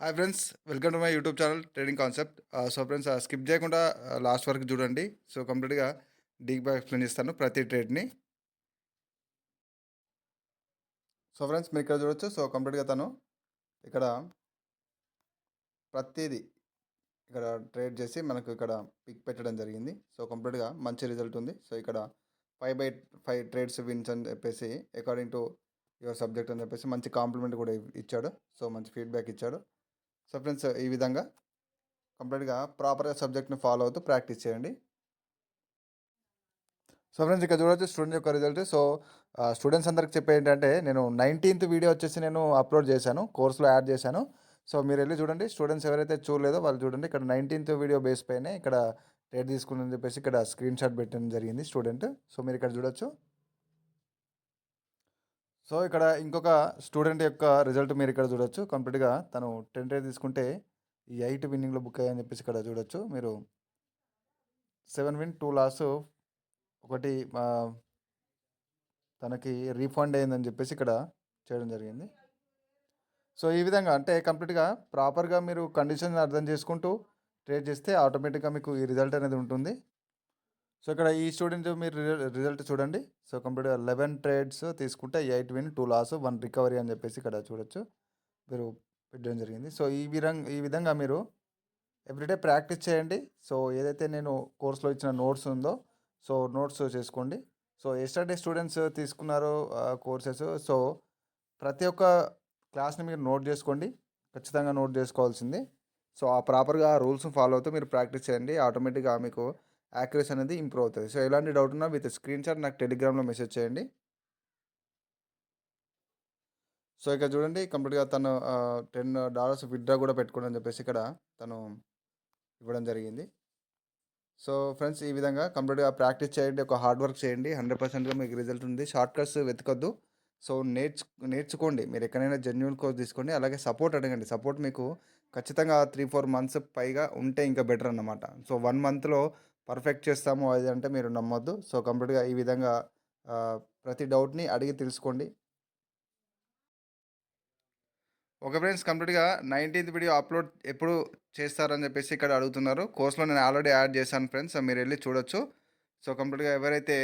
Hi friends, welcome to my YouTube channel trading concept. So friends, skip చేయకుండా last వరకు చూడండి. So కంప్లీట్గా డీప్గా ఎక్స్ప్లెయిన్ చేస్తాను ప్రతి ట్రేడ్ని. సో ఫ్రెండ్స్, మీరు ఇక్కడ చూడొచ్చు. సో కంప్లీట్గా తను ఇక్కడ ప్రతిదీ ఇక్కడ ట్రేడ్ చేసి మనకు ఇక్కడ పిక్ పెట్టడం జరిగింది. సో కంప్లీట్గా మంచి రిజల్ట్ ఉంది. సో ఇక్కడ 5/5 ట్రేడ్స్ విన్స్ అని చెప్పేసి అకార్డింగ్ టు యువర్ సబ్జెక్ట్ అని చెప్పేసి మంచి కాంప్లిమెంట్ కూడా ఇచ్చాడు. సో మంచి ఫీడ్బ్యాక్ ఇచ్చాడు. సో ఫ్రెండ్స్, ఈ విధంగా కంప్లీట్గా ప్రాపర్గా సబ్జెక్ట్ని ఫాలో అవుతూ ప్రాక్టీస్ చేయండి. సో ఫ్రెండ్స్, ఇక్కడ చూడొచ్చు స్టూడెంట్ యొక్క రిజల్ట్. సో స్టూడెంట్స్ అందరికి చెప్పే ఏంటంటే, నేను 19th వీడియో వచ్చేసి నేను అప్లోడ్ చేశాను, కోర్సులో యాడ్ చేశాను. సో మీరు వెళ్ళి చూడండి. స్టూడెంట్స్ ఎవరైతే చూడలేదో వాళ్ళు చూడండి. ఇక్కడ 19th వీడియో బేస్ పైనే ఇక్కడ రేట్ తీసుకుందని చెప్పేసి ఇక్కడ స్క్రీన్ షాట్ పెట్టడం జరిగింది స్టూడెంట్. సో మీరు ఇక్కడ చూడొచ్చు. సో ఇక్కడ ఇంకొక స్టూడెంట్ యొక్క రిజల్ట్ మీరు ఇక్కడ చూడొచ్చు. కంప్లీట్గా తను 10 రేట్ తీసుకుంటే ఈ 8 విన్నింగ్లో బుక్ అయ్యని చెప్పేసి ఇక్కడ చూడొచ్చు మీరు. 7 విన్ 2 లాస్, ఒకటి తనకి రీఫండ్ అయిందని చెప్పేసి ఇక్కడ చేయడం జరిగింది. సో ఈ విధంగా అంటే కంప్లీట్గా ప్రాపర్గా మీరు కండిషన్ అర్థం చేసుకుంటూ ట్రేడ్ చేస్తే ఆటోమేటిక్గా మీకు ఈ రిజల్ట్ అనేది ఉంటుంది. సో ఇక్కడ ఈ స్టూడెంట్ మీరు రిజల్ట్ చూడండి. సో కంప్లీట్గా 11 ట్రేడ్స్ తీసుకుంటే 8 విన్ 2 లాస్ 1 రికవరీ అని చెప్పేసి ఇక్కడ చూడొచ్చు మీరు పెట్టడం జరిగింది. సో ఈ విధంగా మీరు ఎవ్రీడే ప్రాక్టీస్ చేయండి. సో ఏదైతే నేను కోర్సులో ఇచ్చిన నోట్స్ ఉందో సో నోట్స్ చేసుకోండి. సో ఎస్టర్డే స్టూడెంట్స్ తీసుకున్నారు కోర్సెస్. సో ప్రతి ఒక్క క్లాస్ని మీరు నోట్ చేసుకోండి, ఖచ్చితంగా నోట్ చేసుకోవాల్సింది. సో ఆ ప్రాపర్గా రూల్స్ని ఫాలో అవుతూ మీరు ప్రాక్టీస్ చేయండి. ఆటోమేటిక్గా మీకు యాక్యురసీ అనేది ఇంప్రూవ్ అవుతుంది. సో ఎలాంటి డౌట్ ఉన్నా విత్ స్క్రీన్ షాట్ నాకు టెలిగ్రామ్లో మెసేజ్ చేయండి. సో ఇక్కడ చూడండి, కంప్లీట్గా తను $10 విత్డ్రా కూడా పెట్టుకోండి అని చెప్పేసి ఇక్కడ తను ఇవ్వడం జరిగింది. సో ఫ్రెండ్స్, ఈ విధంగా కంప్లీట్గా ప్రాక్టీస్ చేయండి, ఒక హార్డ్ వర్క్ చేయండి. 100%గా మీకు రిజల్ట్ ఉంది. Short cuts వెతకొద్దు. సో నేర్చుకోండి. మీరు ఎక్కడైనా జెన్యున్ కోర్స్ తీసుకోండి. అలాగే సపోర్ట్ అడగండి. సపోర్ట్ మీకు ఖచ్చితంగా 3-4 మంత్స్ పైగా ఉంటే ఇంకా బెటర్ అన్నమాట. సో 1 మంత్లో పర్ఫెక్ట్ చేస్తాము అది అంటే మీరు నమ్మొద్దు. సో కంప్లీట్గా ఈ విధంగా ప్రతి డౌట్ని అడిగి తెలుసుకోండి. ఓకే ఫ్రెండ్స్, కంప్లీట్గా 19th వీడియో అప్లోడ్ ఎప్పుడు చేస్తారని చెప్పేసి ఇక్కడ అడుగుతున్నారు. కోర్సులో నేను ఆల్రెడీ యాడ్ చేశాను ఫ్రెండ్స్, మీరు వెళ్ళి చూడొచ్చు. సో కంప్లీట్గా ఎవరైతే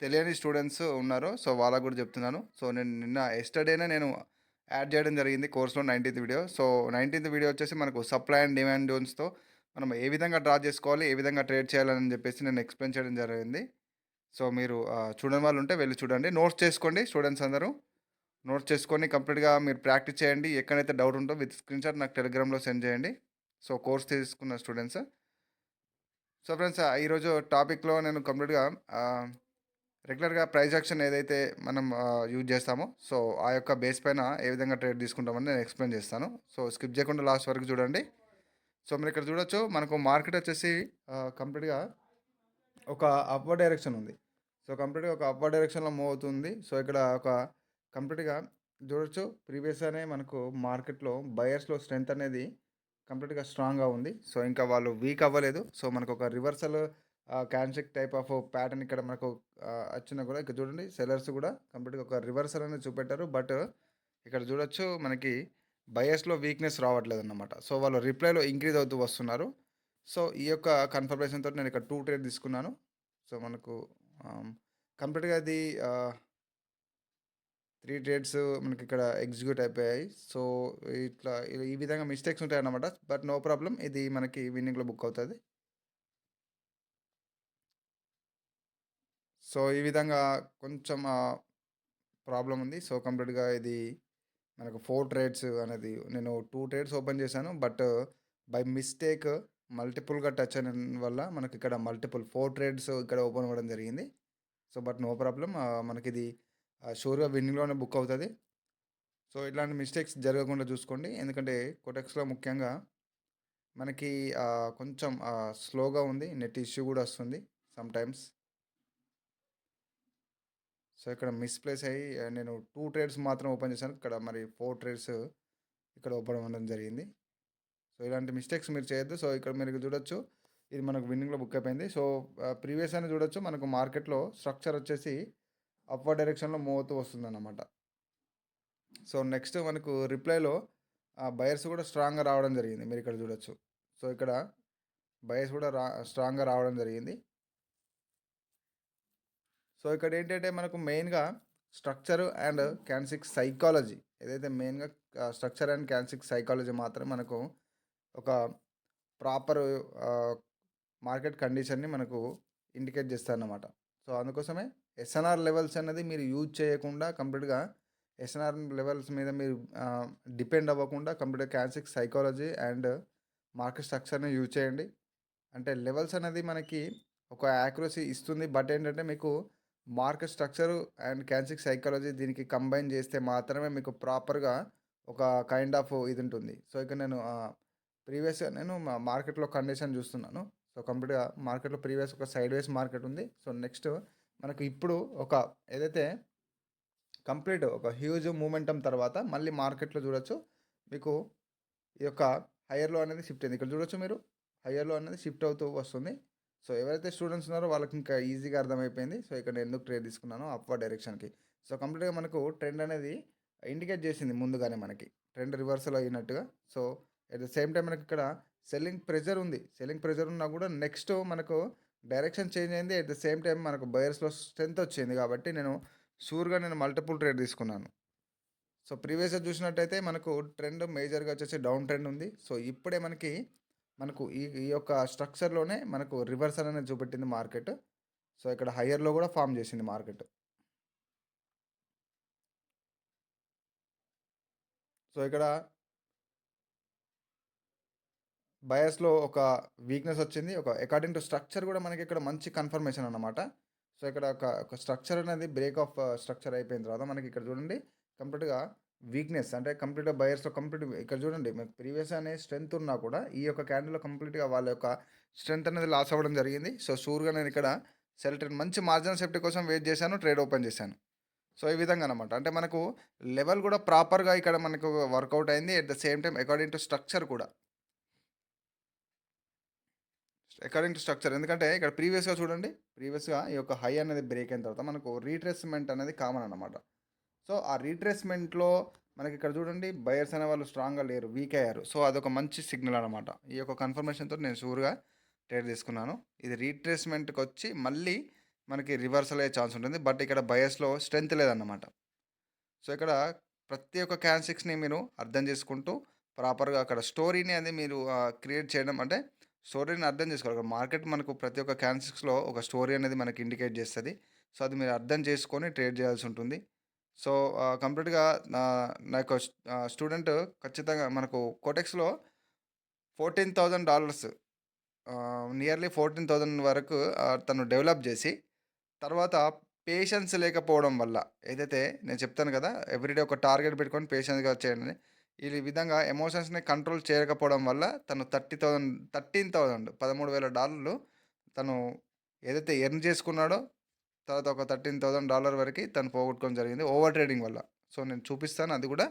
తెలియని స్టూడెంట్స్ ఉన్నారో సో వాళ్ళకు కూడా చెప్తున్నాను. సో నేను నిన్న ఎస్టర్డేనే నేను యాడ్ చేయడం జరిగింది కోర్సులో 19th video. So 19th video వచ్చేసి మనకు సప్లై అండ్ డిమాండ్ జోన్స్తో మనం ఏ విధంగా డ్రా చేసుకోవాలి, ఏ విధంగా ట్రేడ్ చేయాలని చెప్పేసి నేను ఎక్స్ప్లెయిన్ చేయడం జరిగింది. సో మీరు చూడని వాళ్ళు ఉంటే వెళ్ళి చూడండి. నోట్స్ చేసుకోండి స్టూడెంట్స్ అందరూ. నోట్స్ చేసుకొని కంప్లీట్గా మీరు ప్రాక్టీస్ చేయండి. ఎక్కడైతే డౌట్ ఉందో విత్ స్క్రీన్ షాట్ నాకు టెలిగ్రామ్లో సెండ్ చేయండి. సో కోర్స్ తీసుకున్న స్టూడెంట్స్. సో ఫ్రెండ్స్, ఈరోజు టాపిక్లో నేను కంప్లీట్గా రెగ్యులర్గా ప్రైస్ యాక్షన్ ఏదైతే మనం యూజ్ చేస్తామో సో ఆ యొక్క బేస్ పైన ఏ విధంగా ట్రేడ్ తీసుకుంటామని నేను ఎక్స్ప్లెయిన్ చేస్తాను. సో స్కిప్ చేయకుండా లాస్ట్ వరకు చూడండి. సో మీరు ఇక్కడ చూడొచ్చు, మనకు మార్కెట్ వచ్చేసి కంప్లీట్గా ఒక అప్వర్డ్ డైరెక్షన్ ఉంది. సో కంప్లీట్గా ఒక అప్వర్డ్ డైరెక్షన్లో మూవ్ అవుతుంది. సో ఇక్కడ ఒక కంప్లీట్గా చూడొచ్చు, ప్రీవియస్గానే మనకు మార్కెట్లో బయర్స్లో స్ట్రెంత్ అనేది కంప్లీట్గా స్ట్రాంగ్గా ఉంది. సో ఇంకా వాళ్ళు వీక్ అవ్వలేదు. సో మనకు ఒక రివర్సల్ క్యాన్సిక్ టైప్ ఆఫ్ ప్యాటర్న్ ఇక్కడ మనకు వచ్చినా కూడా ఇక్కడ చూడండి, సెలర్స్ కూడా కంప్లీట్గా ఒక రివర్సల్ అనేది చూపెట్టారు. బట్ ఇక్కడ చూడొచ్చు మనకి బయర్స్లో వీక్నెస్ రావట్లేదు అన్నమాట. సో వాళ్ళు రిప్లైలో ఇంక్రీజ్ అవుతూ వస్తున్నారు. సో ఈ యొక్క కన్ఫర్మేషన్ తోటి నేను ఇక్కడ 2 ట్రేడ్ తీసుకున్నాను. సో మనకు కంప్లీట్గా అది 3 ట్రేడ్స్ మనకి ఇక్కడ ఎగ్జిక్యూట్ అయిపోయాయి. సో ఇట్లా ఈ విధంగా మిస్టేక్స్ ఉంటాయి అన్నమాట. బట్ నో ప్రాబ్లం, ఇది మనకి విన్నింగ్లో బుక్ అవుతుంది. సో ఈ విధంగా కొంచెం ప్రాబ్లం ఉంది. సో కంప్లీట్గా ఇది మనకు 4 ట్రేడ్స్ అనేది నేను 2 ట్రేడ్స్ ఓపెన్ చేశాను. బట్ బై మిస్టేక్ మల్టిపుల్గా టచ్ అయిన వల్ల మనకి ఇక్కడ 4 ట్రేడ్స్ ఇక్కడ ఓపెన్ అవ్వడం జరిగింది. సో బట్ నో ప్రాబ్లం, మనకి ఇది షూర్గా విన్నింగ్లోనే బుక్ అవుతుంది. సో ఇట్లాంటి మిస్టేక్స్ జరగకుండా చూసుకోండి. ఎందుకంటే కోటెక్స్లో ముఖ్యంగా మనకి కొంచెం స్లోగా ఉంది, నెట్ ఇష్యూ కూడా వస్తుంది సమ్టైమ్స్. సో ఇక్కడ మిస్ప్లేస్ అయ్యి నేను 2 ట్రేడ్స్ మాత్రం ఓపెన్ చేశాను. ఇక్కడ మరి 4 ట్రేడ్స్ ఇక్కడ ఓపెన్ అవ్వడం జరిగింది. సో ఇలాంటి మిస్టేక్స్ మీరు చేయొద్దు. సో ఇక్కడ మీరు చూడొచ్చు, ఇది మనకు విన్నింగ్లో బుక్ అయిపోయింది. సో ప్రీవియస్ అని చూడొచ్చు, మనకు మార్కెట్లో స్ట్రక్చర్ వచ్చేసి అప్వర్డ్ డైరెక్షన్లో మూవ్ అవుతూ వస్తుందన్నమాట. సో నెక్స్ట్ మనకు రిప్లైలో బయర్స్ కూడా స్ట్రాంగ్గా రావడం జరిగింది, మీరు ఇక్కడ చూడొచ్చు. సో ఇక్కడ బయర్స్ కూడా స్ట్రాంగ్గా రావడం జరిగింది. సో ఇక్కడ ఏంటంటే మనకు మెయిన్గా స్ట్రక్చర్ అండ్ క్యాన్సిక్ సైకాలజీ, ఏదైతే మెయిన్గా స్ట్రక్చర్ అండ్ క్యాన్సిక్ సైకాలజీ మాత్రం మనకు ఒక ప్రాపర్ మార్కెట్ కండిషన్ని మనకు ఇండికేట్ చేస్తారన్నమాట. సో అందుకోసమే ఎస్ఎన్ఆర్ లెవెల్స్ అనేది మీరు యూజ్ చేయకుండా కంప్లీట్గా ఎస్ఎన్ఆర్ లెవెల్స్ మీద మీరు డిపెండ్ అవ్వకుండా కంప్లీట్గా క్యాన్సిక్ సైకాలజీ అండ్ మార్కెట్ స్ట్రక్చర్ని యూజ్ చేయండి. అంటే లెవెల్స్ అనేది మనకి ఒక యాక్యురసీ ఇస్తుంది, బట్ ఏంటంటే మీకు మార్కెట్ స్ట్రక్చర్ అండ్ క్యాన్సిక్ సైకాలజీ దీనికి కంబైన్ చేస్తే మాత్రమే మీకు ప్రాపర్గా ఒక కైండ్ ఆఫ్ ఇది ఉంటుంది. సో ఇక నేను ప్రీవియస్గా నేను మార్కెట్లో కండిషన్ చూస్తున్నాను. సో కంప్లీట్గా మార్కెట్లో ప్రీవియస్ ఒక సైడ్ వేస్ మార్కెట్ ఉంది. సో నెక్స్ట్ మనకు ఇప్పుడు ఒక ఏదైతే కంప్లీట్ ఒక హ్యూజ్ మూమెంటం తర్వాత మళ్ళీ మార్కెట్లో చూడొచ్చు మీకు ఈ యొక్క హయ్యర్లో అనేది షిఫ్ట్ అయింది. ఇక్కడ చూడొచ్చు మీరు హయ్యర్లో అనేది షిఫ్ట్ అవుతూ వస్తుంది. సో ఎవరైతే స్టూడెంట్స్ ఉన్నారో వాళ్ళకి ఇంకా ఈజీగా అర్థమైపోయింది. సో ఇక్కడ నేను ఎందుకు ట్రేడ్ తీసుకున్నాను అప్వర్డ్ డైరెక్షన్కి. సో కంప్లీట్గా మనకు ట్రెండ్ అనేది ఇండికేట్ చేసింది ముందుగానే, మనకి ట్రెండ్ రివర్సల్ అయినట్టుగా. So at the same time మనకి ఇక్కడ సెల్లింగ్ ప్రెజర్ ఉంది. సెల్లింగ్ ప్రెజర్ ఉన్నా కూడా నెక్స్ట్ మనకు డైరెక్షన్ చేంజ్ అయింది. అట్ ద సేమ్ టైం మనకు బయర్స్లో స్ట్రెంత్ వచ్చింది కాబట్టి నేను షూర్గా నేను మల్టిపుల్ ట్రేడ్ తీసుకున్నాను. సో ప్రీవియస్గా చూసినట్టయితే మనకు ట్రెండ్ మేజర్గా వచ్చేసి డౌన్ ట్రెండ్ ఉంది. సో ఇప్పుడే మనకు ఈ ఈ యొక్క స్ట్రక్చర్లోనే మనకు రివర్సల్ అనేది చూపెట్టింది మార్కెట్. సో ఇక్కడ హయ్యర్లో కూడా ఫామ్ చేసింది మార్కెట్. సో ఇక్కడ బయాస్లో ఒక వీక్నెస్ వచ్చింది, ఒక అకార్డింగ్ టు స్ట్రక్చర్ కూడా మనకి ఇక్కడ మంచి కన్ఫర్మేషన్ అన్నమాట. సో ఇక్కడ ఒక స్ట్రక్చర్ అనేది బ్రేక్ ఆఫ్ స్ట్రక్చర్ అయిపోయిన తర్వాత మనకి ఇక్కడ చూడండి కంప్లీట్గా వీక్నెస్, అంటే కంప్లీట్గా బయర్స్లో కంప్లీట్ ఇక్కడ చూడండి మీకు ప్రీవియస్ అనే స్ట్రెంత్ ఉన్నా కూడా ఈ యొక్క క్యాండిల్లో కంప్లీట్గా వాళ్ళ యొక్క స్ట్రెంత్ అనేది లాస్ అవ్వడం జరిగింది. సో షూర్గా నేను ఇక్కడ సెల్ ట్రేడ్ మంచి మార్జిన్ సేఫ్టీ కోసం వెయిట్ చేశాను, ట్రేడ్ ఓపెన్ చేశాను. సో ఈ విధంగా అనమాట, అంటే మనకు లెవెల్ కూడా ప్రాపర్గా ఇక్కడ మనకు వర్కౌట్ అయింది. At the same time according to structure కూడా అకార్డింగ్ టు స్ట్రక్చర్, ఎందుకంటే ఇక్కడ ప్రీవియస్గా చూడండి, ప్రీవియస్గా ఈ యొక్క హై అనేది బ్రేక్ అయిన తర్వాత మనకు రీట్రేస్మెంట్ అనేది కామన్ అనమాట. సో ఆ రీట్రేస్మెంట్లో మనకి ఇక్కడ చూడండి బయర్స్ అనే వాళ్ళు స్ట్రాంగ్గా లేరు, వీక్ అయ్యారు. సో అదొక మంచి సిగ్నల్ అనమాట. ఈ యొక్క కన్ఫర్మేషన్తో నేను షూర్గా ట్రేడ్ తీసుకున్నాను. ఇది రీట్రేస్మెంట్కి వచ్చి మళ్ళీ మనకి రివర్సల్ అయ్యే ఛాన్స్ ఉంటుంది, బట్ ఇక్కడ బయర్స్లో స్ట్రెంత్ లేదన్నమాట. సో ఇక్కడ ప్రతి ఒక్క క్యాన్సిక్స్ని మీరు అర్థం చేసుకుంటూ ప్రాపర్గా అక్కడ స్టోరీని అనేది మీరు క్రియేట్ చేయడం, అంటే స్టోరీని అర్థం చేసుకోవాలి. అక్కడ మార్కెట్ మనకు ప్రతి ఒక్క క్యాన్సిక్స్లో ఒక స్టోరీ అనేది మనకి ఇండికేట్ చేస్తుంది. సో అది మీరు అర్థం చేసుకొని ట్రేడ్ చేయాల్సి ఉంటుంది. సో కంప్లీట్గా నా యొక్క స్టూడెంట్ ఖచ్చితంగా మనకు కోటెక్స్లో $14,000 నియర్లీ 14,000 వరకు తను డెవలప్ చేసి తర్వాత పేషెన్స్ లేకపోవడం వల్ల, ఏదైతే నేను చెప్తాను కదా ఎవ్రీడే ఒక టార్గెట్ పెట్టుకొని పేషెన్స్గా చేయండి, ఈ విధంగా ఎమోషన్స్ని కంట్రోల్ చేయకపోవడం వల్ల తను $13,000 తను ఏదైతే ఎర్న్ చేసుకున్నాడో తర్వాత ఒక $13,000 వరకు తను పోగొట్టుకోవడం జరిగింది ఓవర్ ట్రేడింగ్ వల్ల. సో నేను చూపిస్తాను అది కూడా.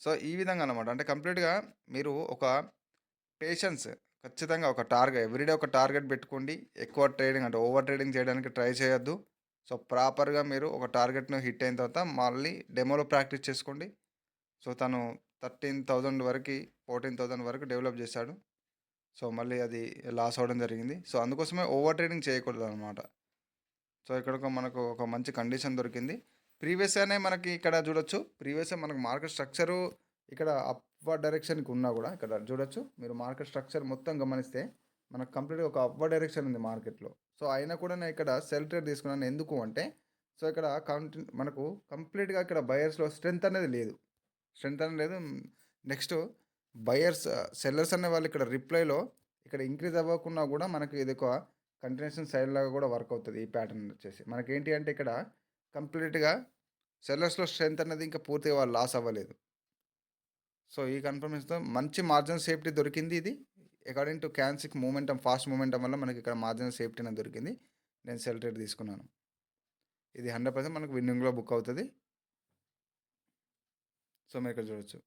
సో ఈ విధంగా అనమాట, అంటే కంప్లీట్గా మీరు ఒక పేషెన్స్ ఖచ్చితంగా ఒక టార్గెట్ ఎవ్రీడే ఒక టార్గెట్ పెట్టుకోండి. ఎక్కువ ట్రేడింగ్ అంటే ఓవర్ ట్రేడింగ్ చేయడానికి ట్రై చేయొద్దు. సో ప్రాపర్గా మీరు ఒక టార్గెట్ను హిట్ అయిన తర్వాత మళ్ళీ డెమోలో ప్రాక్టీస్ చేసుకోండి. సో తను 13,000 వరకు 14,000 వరకు డెవలప్ చేశాడు. సో మళ్ళీ అది లాస్ అవ్వడం జరిగింది. సో అందుకోసమే ఓవర్ ట్రేడింగ్ చేయకూడదు అనమాట. సో ఇక్కడ మనకు ఒక మంచి కండిషన్ దొరికింది. ప్రీవియస్గానే మనకి ఇక్కడ చూడొచ్చు, ప్రీవియస్గా మనకు మార్కెట్ స్ట్రక్చరు ఇక్కడ అప్వర్డ్ డైరెక్షన్కి ఉన్నా కూడా ఇక్కడ చూడొచ్చు మీరు మార్కెట్ స్ట్రక్చర్ మొత్తం గమనిస్తే మనకు కంప్లీట్గా ఒక అప్వర్డ్ డైరెక్షన్ ఉంది మార్కెట్లో. సో అయినా కూడా నేను ఇక్కడ సెల్ ట్రేడ్ తీసుకున్నాను, ఎందుకు అంటే సో ఇక్కడ మనకు కంప్లీట్గా ఇక్కడ బయర్స్లో స్ట్రెంత్ అనేది లేదు, స్ట్రెంత్ అనేది లేదు. నెక్స్ట్ బయర్స్ సెల్లర్స్ అనే వాళ్ళు ఇక్కడ రిప్లైలో ఇక్కడ ఇంక్రీజ్ అవ్వకున్నా కూడా మనకి ఇది ఒక కంటిన్యూషన్ సైడ్ లాగా కూడా వర్క్ అవుతుంది. ఈ ప్యాటర్న్ వచ్చేసి మనకేంటి అంటే ఇక్కడ కంప్లీట్గా సెల్లర్స్లో స్ట్రెంత్ అనేది ఇంకా పూర్తిగా వాళ్ళు లాస్ అవ్వలేదు. సో ఈ కన్ఫర్మేషన్తో మంచి మార్జిన్ సేఫ్టీ దొరికింది. ఇది అకార్డింగ్ టు క్యాన్సిక్ మూమెంటం ఫాస్ట్ మూమెంటం వల్ల మనకి ఇక్కడ మార్జిన్ సేఫ్టీ అనేది దొరికింది. నేను సెల్ ట్రేడ్ తీసుకున్నాను. ఇది 100% మనకు విన్నింగ్లో బుక్ అవుతుంది. సో మీరు ఇక్కడ చూడొచ్చు.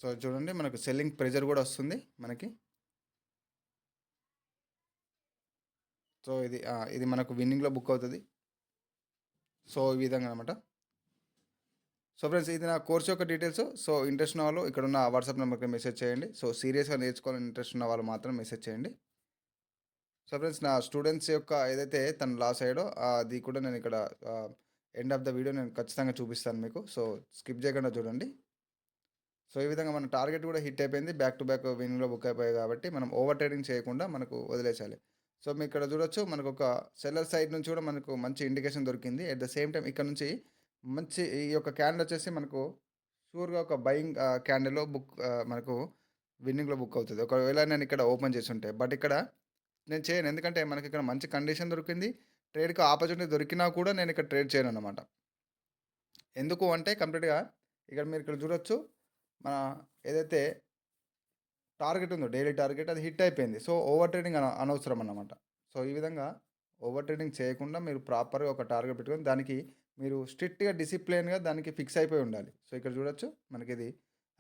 సో చూడండి మనకు సెల్లింగ్ ప్రెజర్ కూడా వస్తుంది మనకి. సో ఇది మనకు విన్నింగ్లో బుక్ అవుతుంది. సో ఈ విధంగా అనమాట. సో ఫ్రెండ్స్, ఇది నా కోర్స్ యొక్క డీటెయిల్స్. సో ఇంట్రెస్ట్ ఉన్న వాళ్ళు ఇక్కడ ఉన్న వాట్సాప్ నెంబర్కి మెసేజ్ చేయండి. సో సీరియస్గా నేర్చుకోవాలని ఇంట్రెస్ట్ ఉన్న వాళ్ళు మాత్రం మెసేజ్ చేయండి. సో ఫ్రెండ్స్, నా స్టూడెంట్స్ యొక్క ఏదైతే తను లాస్ అయ్యాడో అది కూడా నేను ఇక్కడ ఎండ్ ఆఫ్ ద వీడియో నేను ఖచ్చితంగా చూపిస్తాను మీకు. సో స్కిప్ చేయకుండా చూడండి. సో ఈ విధంగా మన టార్గెట్ కూడా హిట్ అయిపోయింది. బ్యాక్ టు బ్యాక్ విన్నింగ్లో బుక్ అయిపోయాయి కాబట్టి మనం ఓవర్ ట్రేడింగ్ చేయకుండా మనకు వదిలేసాలి. సో మీకు ఇక్కడ చూడొచ్చు, మనకు ఒక సెల్లర్ సైడ్ నుంచి కూడా మనకు మంచి ఇండికేషన్ దొరికింది. అట్ ద సేమ్ టైం ఇక్కడ నుంచి మంచి ఈ యొక్క క్యాండిల్ వచ్చేసి మనకు షూర్గా ఒక బయింగ్ క్యాండిల్లో మనకు విన్నింగ్లో బుక్ అవుతుంది ఒకవేళ నేను ఇక్కడ ఓపెన్ చేసి ఉంటే. బట్ ఇక్కడ నేను చేయను, ఎందుకంటే మనకి ఇక్కడ మంచి కండిషన్ దొరికింది. ట్రేడ్కి ఆపర్చునిటీ దొరికినా కూడా నేను ఇక్కడ ట్రేడ్ చేయను అనమాట. ఎందుకు అంటే కంప్లీట్గా మీరు ఇక్కడ చూడొచ్చు, మన ఏదైతే టార్గెట్ ఉందో డైలీ టార్గెట్ అది హిట్ అయిపోయింది. సో ఓవర్ ట్రేడింగ్ అనవసరం అన్నమాట. సో ఈ విధంగా ఓవర్ ట్రేడింగ్ చేయకుండా మీరు ప్రాపర్గా ఒక టార్గెట్ పెట్టుకొని దానికి మీరు స్ట్రిక్ట్గా డిసిప్లిన్గా దానికి ఫిక్స్ అయిపోయి ఉండాలి. సో ఇక్కడ చూడొచ్చు, మనకి ఇది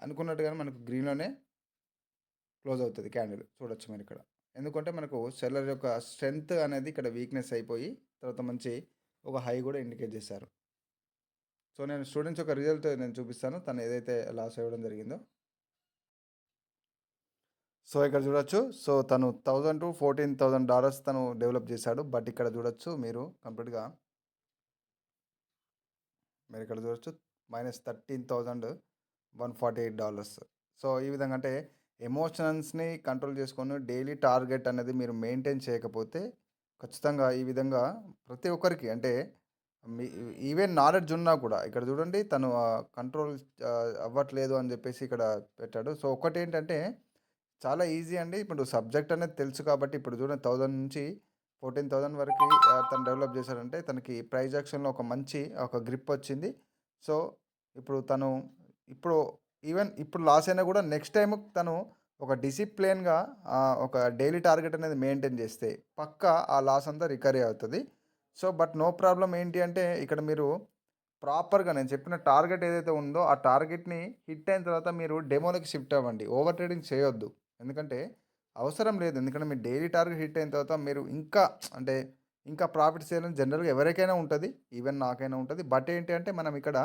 అనుకున్నట్టుగానే మనకు గ్రీన్లోనే క్లోజ్ అవుతుంది క్యాండిల్. చూడొచ్చు మీరు ఇక్కడ. ఎందుకంటే మనకు సెల్లర్ యొక్క స్ట్రెంగ్త్ అనేది ఇక్కడ వీక్నెస్ అయిపోయి తర్వాత మంచి ఒక హై కూడా ఇండికేట్ చేశారు. సో నేను స్టూడెంట్స్ యొక్క రిజల్ట్ నేను చూపిస్తాను, తను ఏదైతే లాస్ అవ్వడం జరిగిందో. సో ఇక్కడ చూడొచ్చు, సో తను $1,000 to $14,000 తను డెవలప్ చేశాడు. బట్ ఇక్కడ చూడొచ్చు మీరు కంప్లీట్గా ఇక్కడ చూడొచ్చు -$13,148. సో ఈ విధంగా అంటే ఎమోషన్స్ని కంట్రోల్ చేసుకొని డైలీ టార్గెట్ అనేది మీరు మెయింటైన్ చేయకపోతే ఖచ్చితంగా ఈ విధంగా ప్రతి ఒక్కరికి అంటే మీ ఈవెన్ నాలెడ్జ్ ఉన్నా కూడా ఇక్కడ చూడండి తను కంట్రోల్ అవ్వట్లేదు అని చెప్పేసి ఇక్కడ పెట్టాడు. సో ఒకటి ఏంటంటే చాలా ఈజీ అండి. ఇప్పుడు సబ్జెక్ట్ అనేది తెలుసు కాబట్టి ఇప్పుడు చూడండి 1000 నుంచి 14,000 వరకు తను డెవలప్ చేశాడంటే తనకి ప్రైజ్ యాక్షన్లో ఒక మంచి ఒక గ్రిప్ వచ్చింది. సో ఇప్పుడు తను ఇప్పుడు లాస్ అయినా కూడా నెక్స్ట్ టైం తను ఒక డిసిప్లిన్గా ఒక డైలీ టార్గెట్ అనేది మెయింటైన్ చేస్తే పక్కా ఆ లాస్ అంతా రికవరీ అవుతుంది. సో బట్ నో ప్రాబ్లం ఏంటి అంటే ఇక్కడ మీరు ప్రాపర్గా నేను చెప్పిన టార్గెట్ ఏదైతే ఉందో ఆ టార్గెట్ని హిట్ అయిన తర్వాత మీరు డెమోలోకి షిఫ్ట్ అవ్వండి. ఓవర్ ట్రేడింగ్ చేయొద్దు, ఎందుకంటే అవసరం లేదు. ఎందుకంటే మీ డైలీ టార్గెట్ హిట్ అయిన తర్వాత మీరు ఇంకా ప్రాఫిట్స్ చేయాలని జనరల్గా ఎవరికైనా ఉంటుంది, ఈవెన్ నాకైనా ఉంటుంది. బట్ ఏంటి అంటే మనం ఇక్కడ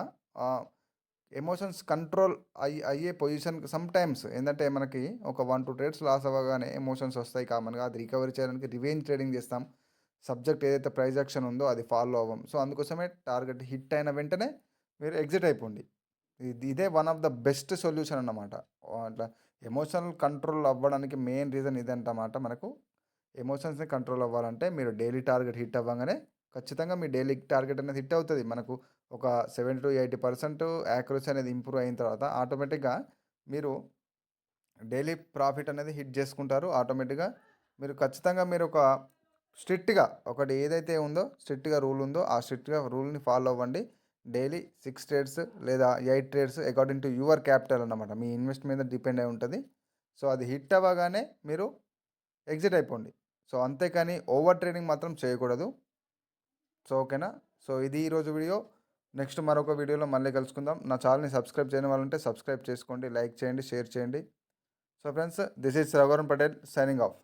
ఎమోషన్స్ కంట్రోల్ అయ్యే పొజిషన్ సమ్ టైమ్స్ ఏంటంటే మనకి ఒక 1-2 ట్రేడ్స్ లాస్ అవ్వగానే ఎమోషన్స్ వస్తాయి కామన్గా. అది రికవరీ చేయడానికి రివెంజ్ ట్రేడింగ్ చేస్తాం. సబ్జెక్ట్ ఏదైతే ప్రైజ్ యాక్షన్ ఉందో అది ఫాలో అవ్వం. సో అందుకోసమే టార్గెట్ హిట్ అయిన వెంటనే మీరు ఎగ్జిట్ అయిపోండి. ఇదే one of the best solution అన్నమాట. అట్లా ఎమోషనల్ కంట్రోల్ అవ్వడానికి మెయిన్ రీజన్ ఇదంటమాట. మనకు ఎమోషన్స్ని కంట్రోల్ అవ్వాలంటే మీరు డైలీ టార్గెట్ హిట్ అవ్వగానే ఖచ్చితంగా మీ డైలీ టార్గెట్ అనేది హిట్ అవుతుంది. మనకు ఒక 70-80% యాక్యురసీ అనేది ఇంప్రూవ్ అయిన తర్వాత ఆటోమేటిక్గా మీరు డైలీ ప్రాఫిట్ అనేది హిట్ చేసుకుంటారు. ఆటోమేటిక్గా మీరు ఖచ్చితంగా మీరు ఒక స్ట్రిక్ట్గా ఒకటి ఏదైతే ఉందో స్ట్రిక్ట్గా రూల్ ఉందో ఆ స్ట్రిక్ట్గా రూల్ని ఫాలో అవ్వండి. డైలీ 6 ట్రేడ్స్ లేదా 8 trades according to your capital అన్నమాట. మీ ఇన్వెస్ట్ మీద డిపెండ్ అయి ఉంటుంది. సో అది హిట్ అవ్వగానే మీరు ఎగ్జిట్ అయిపోండి. సో అంతేకాని ఓవర్ ట్రేడింగ్ మాత్రం చేయకూడదు. సో ఓకేనా. సో ఇది ఈరోజు వీడియో. నెక్స్ట్ మరొక వీడియోలో మళ్ళీ కలుసుకుందాం. నా ఛానల్ని సబ్స్క్రైబ్ చేయని వాళ్ళంటే సబ్స్క్రైబ్ చేసుకోండి, లైక్ చేయండి, షేర్ చేయండి. So friends, this is Raghuvaran Patel signing off.